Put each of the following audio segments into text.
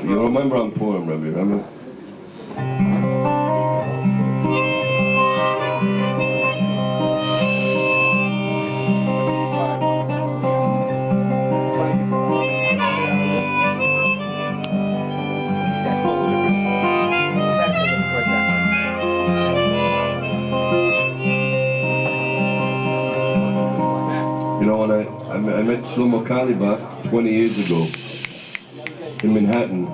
You remember on Purim, Rabbi, remember? You know, when I met Shlomo Kalibach 20 years ago in Manhattan.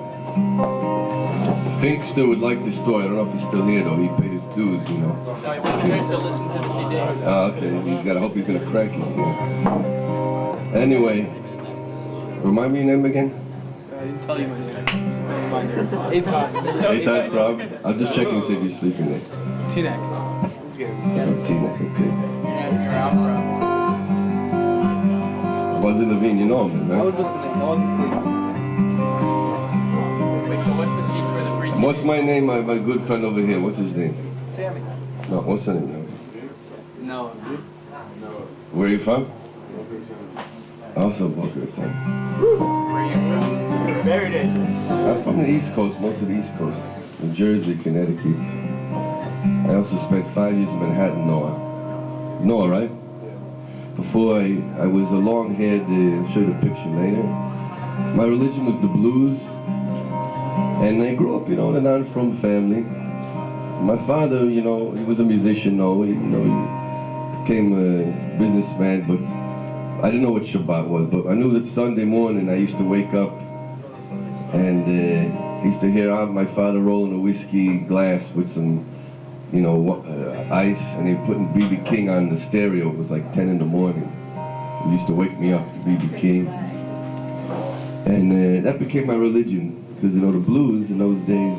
Finkster would like this story. I don't know if he's still here though. He paid his dues, you know. No, he wants to listen to the CD. Okay. I hope he's gonna crank it. Yeah. Anyway, remind me your name again? I didn't tell you my name. Eitan Prab. I'm just checking to see if you're sleeping there. T-neck. T-neck, okay. Buzzy Levine, you know him, right? I was listening. I wasn't sleeping. Wait, so what's the seat for the free seat? What's my name, my good friend over here? What's his name? Sammy. No, what's her name? No. Where are you from? Also Boca Raton. Where are you from? Very dangerous. I'm from the East Coast, most of the East Coast. New Jersey, Connecticut. I also spent 5 years in Manhattan, Noah. Noah, right? Before I was a long-haired, I'll show you the picture later. My religion was the blues. And I grew up, you know, in a non-frum family. My father, you know, he was a musician, he became a businessman, but I didn't know what Shabbat was, but I knew that Sunday morning I used to wake up and I used to hear my father rolling a whiskey glass with some, ice, and he putting B.B. King on the stereo. It was like 10 in the morning. He used to wake me up to B.B. King. And that became my religion, because, the blues in those days,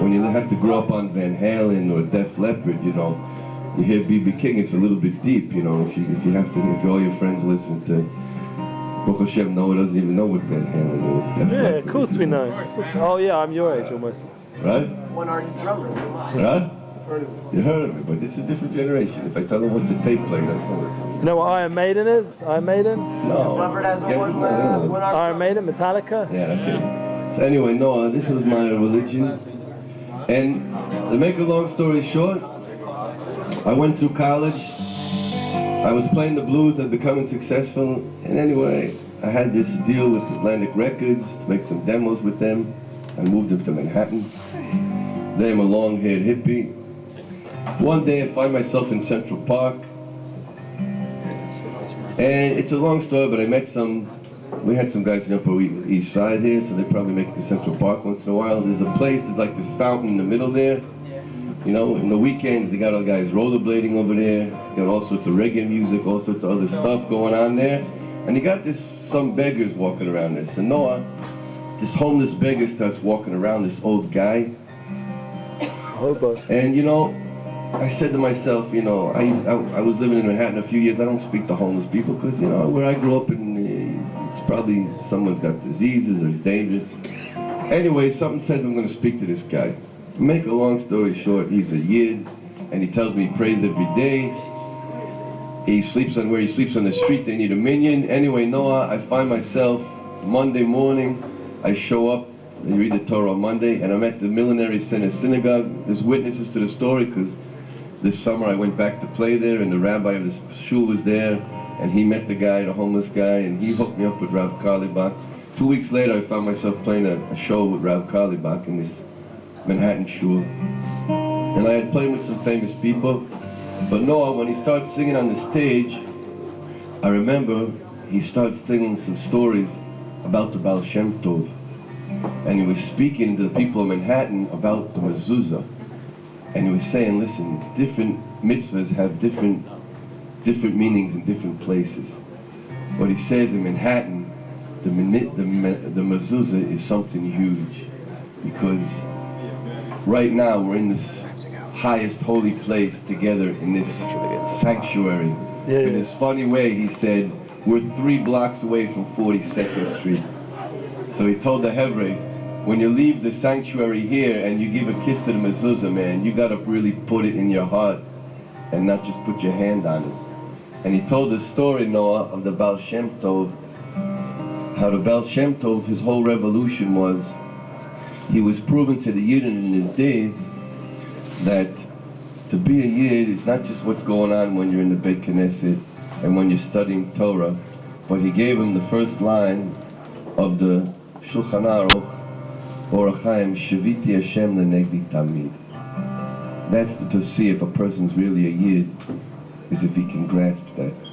when you have to grow up on Van Halen or Def Leppard, you hear B.B. King, it's a little bit deep, if all your friends listen to Baruch Hashem, Noah doesn't even know what Van Halen is. Yeah, of course we know. Oh yeah, I'm your age almost. Right? One armed drummer. Right? You heard of it, but it's a different generation. If I tell them what's a tape player, that's what You know what Iron Maiden is? Iron Maiden? No. Iron Maiden, Metallica? Yeah, okay. So anyway, Noah, this was my religion. And to make a long story short, I went through college. I was playing the blues and becoming successful. And anyway, I had this deal with Atlantic Records to make some demos with them. I moved them to Manhattan. Then I'm a long-haired hippie. One day I find myself in Central Park. And it's a long story, but I met we had some guys in the Upper East Side here, so they probably make it to Central Park once in a while. There's like this fountain in the middle there. In the weekends, they got all guys rollerblading over there. Got all sorts of reggae music, all sorts of other stuff going on there. And you got some beggars walking around there. So Noah, this homeless beggar starts walking around, this old guy. And I said to myself, I was living in Manhattan a few years. I don't speak to homeless people because, where I grew up, it's probably someone's got diseases or it's dangerous. Anyway, something says I'm going to speak to this guy. Make a long story short, he's a Yid, and he tells me he prays every day. He sleeps on the street. They need a minyan. Anyway, Noah, I find myself Monday morning. I show up. I read the Torah on Monday, and I'm at the Millenary Center Synagogue. There's witnesses to the story because this summer I went back to play there, and the rabbi of the shul was there, and he met the homeless guy, and he hooked me up with Rav Karlibach. 2 weeks later, I found myself playing a show with Rav Karlibach in this Manhattan shul. And I had played with some famous people, but Noah, when he starts singing on the stage, I remember he started singing some stories about the Baal Shem Tov. And he was speaking to the people of Manhattan about the mezuzah. And he was saying, listen, different mitzvahs have different meanings in different places. What he says in Manhattan, the mezuzah is something huge. Because right now we're in this highest holy place together in this sanctuary. In this funny way, he said, we're 3 blocks away from 42nd Street. So he told the Hevrei, when you leave the sanctuary here and you give a kiss to the mezuzah, man, you gotta really put it in your heart and not just put your hand on it. And he told the story, Noah, of the Baal Shem Tov, how the Baal Shem Tov, his whole revolution was he was proven to the Yidden in his days that to be a Yid is not just what's going on when you're in the Beit Knesset and when you're studying Torah, but he gave him the first line of the Shulchan Aruch, Orach Chaim, Shaviti Hashem lenegdi tamid. That's to see if a person's really a Yid, is if he can grasp that.